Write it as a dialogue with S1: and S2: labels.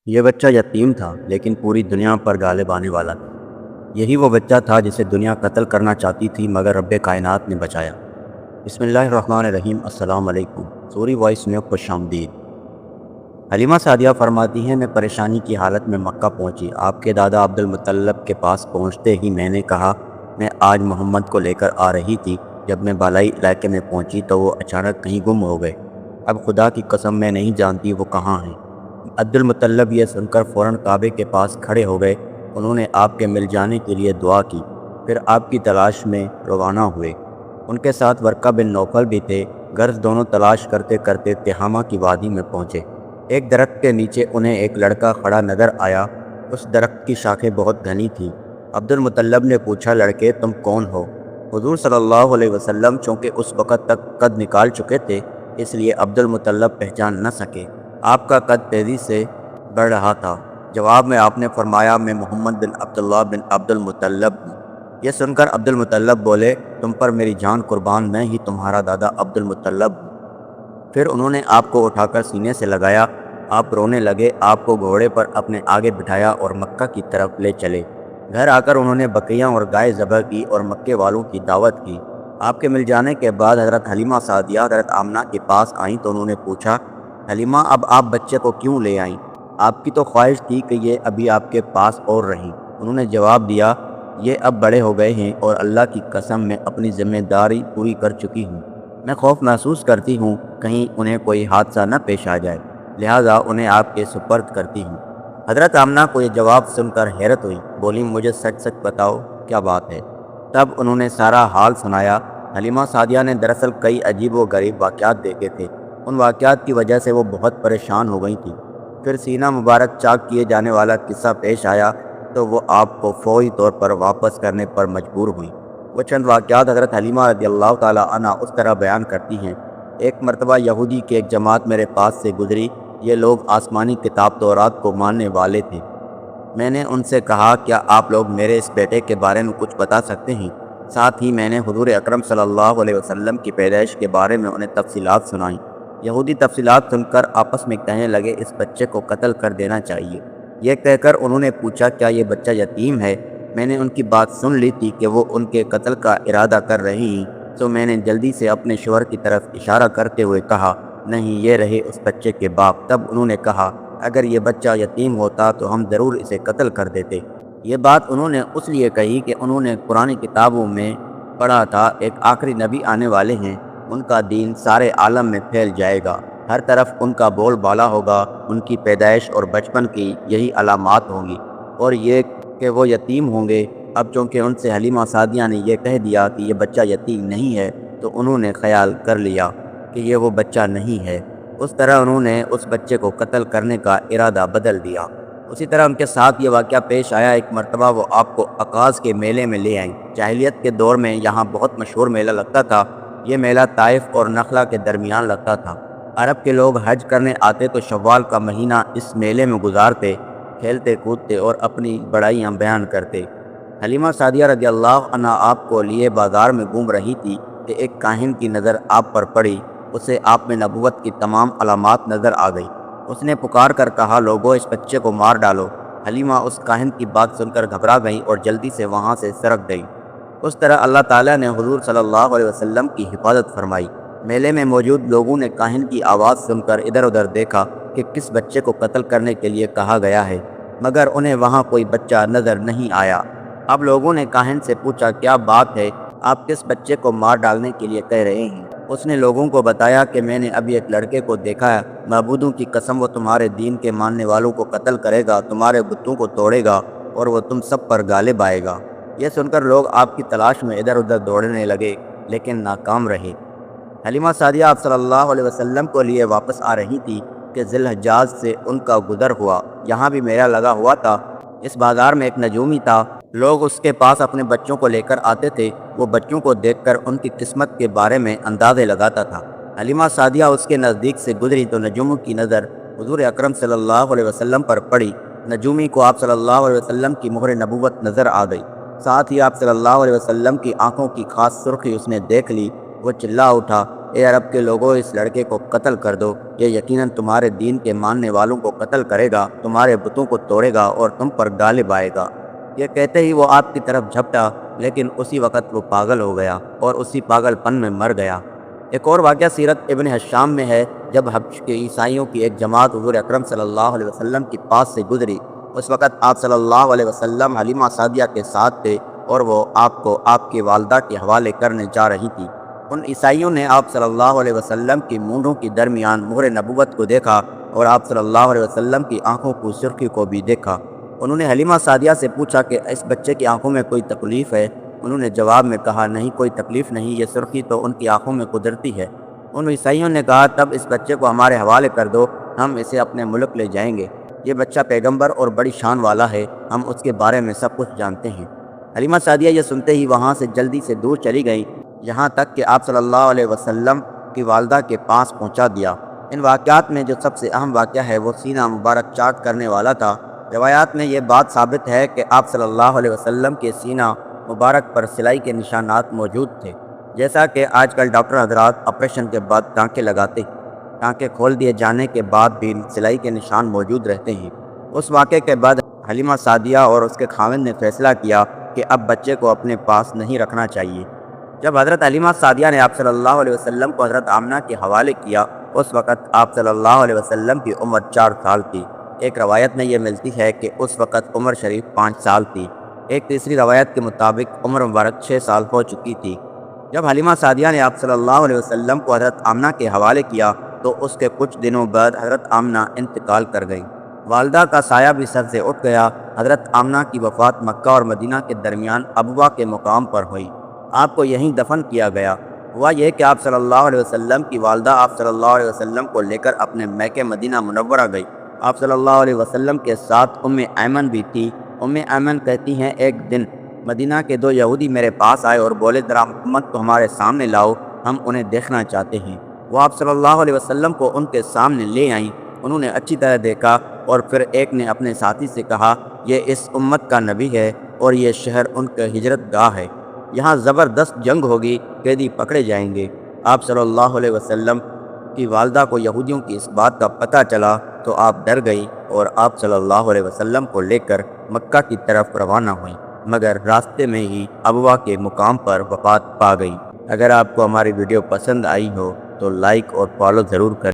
S1: یہ بچہ یتیم تھا لیکن پوری دنیا پر غالب آنے والا تھا۔ یہی وہ بچہ تھا جسے دنیا قتل کرنا چاہتی تھی مگر رب کائنات نے بچایا۔ بسم اللہ الرحمن الرحیم۔ السلام علیکم۔ سوری وائس میں خوش آمدید۔ حلیمہ سعدیہ فرماتی ہیں، میں پریشانی کی حالت میں مکہ پہنچی۔ آپ کے دادا عبد المطلب کے پاس پہنچتے ہی میں نے کہا میں آج محمد کو لے کر آ رہی تھی۔ جب میں بالائی علاقے میں پہنچی تو وہ اچانک کہیں گم ہو گئے۔ اب خدا کی قسم میں نہیں جانتی وہ کہاں ہیں۔ عبد المطلب یہ سن کر فوراً کعبے کے پاس کھڑے ہو گئے۔ انہوں نے آپ کے مل جانے کے لیے دعا کی، پھر آپ کی تلاش میں روانہ ہوئے۔ ان کے ساتھ ورقہ بن نوفل بھی تھے۔ غرض دونوں تلاش کرتے کرتے تہامہ کی وادی میں پہنچے۔ ایک درخت کے نیچے انہیں ایک لڑکا کھڑا نظر آیا۔ اس درخت کی شاخیں بہت گھنی تھیں۔ عبد المطلب نے پوچھا، لڑکے تم کون ہو؟ حضور صلی اللہ علیہ وسلم چونکہ اس وقت تک قد نکال چکے تھے اس لیے عبد المطلب پہچان نہ سکے۔ آپ کا قد تیزی سے بڑھ رہا تھا۔ جواب میں آپ نے فرمایا، میں محمد بن عبداللہ بن عبد المطلب ہوں۔ یہ سن کر عبد المطلب بولے، تم پر میری جان قربان، میں ہی تمہارا دادا عبد المطلب ہوں۔ پھر انہوں نے آپ کو اٹھا کر سینے سے لگایا۔ آپ رونے لگے، آپ کو گھوڑے پر اپنے آگے بٹھایا اور مکہ کی طرف لے چلے۔ گھر آ کر انہوں نے بکریاں اور گائے ذبح کی اور مکے والوں کی دعوت کی۔ آپ کے مل جانے کے بعد حضرت حلیمہ سعدیہ حضرت آمنہ کے پاس آئیں تو انہوں نے پوچھا، حلیمہ اب آپ بچے کو کیوں لے آئیں؟ آپ کی تو خواہش تھی کہ یہ ابھی آپ کے پاس اور رہیں۔ انہوں نے جواب دیا، یہ اب بڑے ہو گئے ہیں اور اللہ کی قسم میں اپنی ذمہ داری پوری کر چکی ہوں۔ میں خوف محسوس کرتی ہوں کہیں انہیں کوئی حادثہ نہ پیش آ جائے، لہٰذا انہیں آپ کے سپرد کرتی ہوں۔ حضرت آمنہ کو یہ جواب سن کر حیرت ہوئی، بولی مجھے سچ سچ بتاؤ کیا بات ہے؟ تب انہوں نے سارا حال سنایا۔ حلیمہ سعدیہ نے دراصل کئی عجیب و غریب واقعات دیکھے تھے۔ ان واقعات کی وجہ سے وہ بہت پریشان ہو گئی تھیں۔ پھر سینہ مبارک چاک کیے جانے والا قصہ پیش آیا تو وہ آپ کو فوری طور پر واپس کرنے پر مجبور ہوئیں۔ وہ چند واقعات حضرت حلیمہ رضی اللہ تعالیٰ عنہ اس طرح بیان کرتی ہیں، ایک مرتبہ یہودی کی ایک جماعت میرے پاس سے گزری۔ یہ لوگ آسمانی کتاب تورات کو ماننے والے تھے۔ میں نے ان سے کہا، کیا آپ لوگ میرے اس بیٹے کے بارے میں کچھ بتا سکتے ہیں؟ ساتھ ہی میں نے حضور اکرم صلی اللہ علیہ وسلم کی پیدائش کے بارے میں انہیں تفصیلات سنائیں۔ یہودی تفصیلات سن کر آپس میں کہنے لگے، اس بچے کو قتل کر دینا چاہیے۔ یہ کہہ کر انہوں نے پوچھا، کیا یہ بچہ یتیم ہے؟ میں نے ان کی بات سن لی تھی کہ وہ ان کے قتل کا ارادہ کر رہی ہیں، تو میں نے جلدی سے اپنے شوہر کی طرف اشارہ کرتے ہوئے کہا، نہیں یہ رہے اس بچے کے باپ۔ تب انہوں نے کہا، اگر یہ بچہ یتیم ہوتا تو ہم ضرور اسے قتل کر دیتے۔ یہ بات انہوں نے اس لیے کہی کہ انہوں نے قرآن کتابوں میں پڑھا تھا، ایک آخری نبی آنے والے ہیں، ان کا دین سارے عالم میں پھیل جائے گا، ہر طرف ان کا بول بالا ہوگا، ان کی پیدائش اور بچپن کی یہی علامات ہوں گی، اور یہ کہ وہ یتیم ہوں گے۔ اب چونکہ ان سے حلیمہ سعدیہ نے یہ کہہ دیا کہ یہ بچہ یتیم نہیں ہے تو انہوں نے خیال کر لیا کہ یہ وہ بچہ نہیں ہے۔ اس طرح انہوں نے اس بچے کو قتل کرنے کا ارادہ بدل دیا۔ اسی طرح ان کے ساتھ یہ واقعہ پیش آیا، ایک مرتبہ وہ آپ کو عکاظ کے میلے میں لے آئیں۔ جاہلیت کے دور میں یہاں بہت مشہور میلہ لگتا تھا۔ یہ میلہ طائف اور نخلا کے درمیان لگتا تھا۔ عرب کے لوگ حج کرنے آتے تو شوال کا مہینہ اس میلے میں گزارتے، کھیلتے کودتے اور اپنی بڑائیاں بیان کرتے۔ حلیمہ سعدیہ رضی اللہ عنہا آپ کو لیے بازار میں گھوم رہی تھی کہ ایک کاہن کی نظر آپ پر پڑی۔ اسے آپ میں نبوت کی تمام علامات نظر آ گئی۔ اس نے پکار کر کہا، لوگوں اس بچے کو مار ڈالو۔ حلیمہ اس کاہن کی بات سن کر گھبرا گئیں اور جلدی سے وہاں سے سرک گئیں۔ اس طرح اللہ تعالیٰ نے حضور صلی اللہ علیہ وسلم کی حفاظت فرمائی۔ میلے میں موجود لوگوں نے کاہن کی آواز سن کر ادھر ادھر دیکھا کہ کس بچے کو قتل کرنے کے لیے کہا گیا ہے، مگر انہیں وہاں کوئی بچہ نظر نہیں آیا۔ اب لوگوں نے کاہن سے پوچھا، کیا بات ہے، آپ کس بچے کو مار ڈالنے کے لیے کہہ رہے ہیں؟ اس نے لوگوں کو بتایا کہ میں نے ابھی ایک لڑکے کو دیکھا ہے، معبودوں کی قسم وہ تمہارے دین کے ماننے والوں کو قتل کرے گا، تمہارے بتوں کو توڑے گا اور وہ تم سب پر غالب آئے گا۔ یہ سن کر لوگ آپ کی تلاش میں ادھر ادھر دوڑنے لگے لیکن ناکام رہے۔ حلیمہ سعدیہ آپ صلی اللہ علیہ وسلم کو لیے واپس آ رہی تھی کہ ذی الحجاز سے ان کا گزر ہوا۔ یہاں بھی میلہ لگا ہوا تھا۔ اس بازار میں ایک نجومی تھا۔ لوگ اس کے پاس اپنے بچوں کو لے کر آتے تھے۔ وہ بچوں کو دیکھ کر ان کی قسمت کے بارے میں اندازے لگاتا تھا۔ حلیمہ سعدیہ اس کے نزدیک سے گزری تو نجوم کی نظر حضور اکرم صلی اللہ علیہ وسلم پر پڑی۔ نجومی کو آپ صلی اللہ علیہ وسلم کی مہر نبوت نظر آ گئی۔ ساتھ ہی آپ صلی اللہ علیہ وسلم کی آنکھوں کی خاص سرخی اس نے دیکھ لی۔ وہ چلا اٹھا، اے عرب کے لوگوں، اس لڑکے کو قتل کر دو، یہ یقیناً تمہارے دین کے ماننے والوں کو قتل کرے گا، تمہارے بتوں کو توڑے گا اور تم پر غالب آئے گا۔ یہ کہتے ہی وہ آپ کی طرف جھپٹا، لیکن اسی وقت وہ پاگل ہو گیا اور اسی پاگل پن میں مر گیا۔ ایک اور واقعہ سیرت ابن حشام میں ہے، جب حبش کے عیسائیوں کی ایک جماعت حضور اکرم صلی اللہ علیہ وسلم کے پاس سے گزری، اس وقت آپ صلی اللہ علیہ وسلم حلیمہ سعدیہ کے ساتھ تھے اور وہ آپ کو آپ کی والدہ کے حوالے کرنے جا رہی تھی۔ ان عیسائیوں نے آپ صلی اللہ علیہ وسلم کی مونڈھوں کے درمیان مہر نبوت کو دیکھا اور آپ صلی اللہ علیہ وسلم کی آنکھوں کی سرخی کو بھی دیکھا۔ انہوں نے حلیمہ سعدیہ سے پوچھا کہ اس بچے کی آنکھوں میں کوئی تکلیف ہے؟ انہوں نے جواب میں کہا، نہیں، کوئی تکلیف نہیں، یہ سرخی تو ان کی آنکھوں میں قدرتی ہے۔ ان عیسائیوں نے کہا، تب اس بچے کو ہمارے حوالے کر دو، ہم اسے اپنے ملک لے جائیں گے۔ یہ بچہ پیغمبر اور بڑی شان والا ہے، ہم اس کے بارے میں سب کچھ جانتے ہیں۔ حلیمہ سعدیہ یہ سنتے ہی وہاں سے جلدی سے دور چلی گئیں، یہاں تک کہ آپ صلی اللہ علیہ وسلم کی والدہ کے پاس پہنچا دیا۔ ان واقعات میں جو سب سے اہم واقعہ ہے وہ سینہ مبارک چاٹ کرنے والا تھا۔ روایات میں یہ بات ثابت ہے کہ آپ صلی اللہ علیہ وسلم کے سینہ مبارک پر سلائی کے نشانات موجود تھے، جیسا کہ آج کل ڈاکٹر حضرات آپریشن کے بعد ٹانکے لگاتے ہیں۔ ٹانکے کھول دیے جانے کے بعد بھی سلائی کے نشان موجود رہتے ہیں۔ اس واقعے کے بعد حلیمہ سعدیہ اور اس کے خاوند نے فیصلہ کیا کہ اب بچے کو اپنے پاس نہیں رکھنا چاہیے۔ جب حضرت حلیمہ سعدیہ نے آپ صلی اللہ علیہ وسلم کو حضرت آمنہ کے حوالے کیا، اس وقت آپ صلی اللہ علیہ وسلم کی عمر 4 سال تھی۔ ایک روایت میں یہ ملتی ہے کہ اس وقت عمر شریف 5 سال تھی۔ ایک تیسری روایت کے مطابق عمر مبارک 6 سال ہو چکی تھی۔ جب حلیمہ سعدیہ نے آپ صلی اللہ علیہ وسلم کو حضرت آمنہ کے حوالے کیا تو اس کے کچھ دنوں بعد حضرت آمنہ انتقال کر گئیں۔ والدہ کا سایہ بھی سر سے اٹھ گیا۔ حضرت آمنہ کی وفات مکہ اور مدینہ کے درمیان ابوا کے مقام پر ہوئی۔ آپ کو یہیں دفن کیا گیا۔ ہوا یہ کہ آپ صلی اللہ علیہ وسلم کی والدہ آپ صلی اللہ علیہ وسلم کو لے کر اپنے میکے مدینہ منورہ گئی۔ آپ صلی اللہ علیہ وسلم کے ساتھ ام ایمن بھی تھی۔ ام ایمن کہتی ہیں، ایک دن مدینہ کے 2 یہودی میرے پاس آئے اور بولے، ذرا محمد کو ہمارے سامنے لاؤ، ہم انہیں دیکھنا چاہتے ہیں۔ وہ آپ صلی اللہ علیہ وسلم کو ان کے سامنے لے آئیں۔ انہوں نے اچھی طرح دیکھا اور پھر ایک نے اپنے ساتھی سے کہا، یہ اس امت کا نبی ہے اور یہ شہر ان کا ہجرت گاہ ہے، یہاں زبردست جنگ ہوگی، قیدی پکڑے جائیں گے۔ آپ صلی اللہ علیہ وسلم کی والدہ کو یہودیوں کی اس بات کا پتہ چلا تو آپ ڈر گئی اور آپ صلی اللہ علیہ وسلم کو لے کر مکہ کی طرف روانہ ہوئیں، مگر راستے میں ہی ابوا کے مقام پر وفات پا گئی۔ اگر آپ کو ہماری ویڈیو پسند آئی ہو تو لائک اور فالو ضرور کریں۔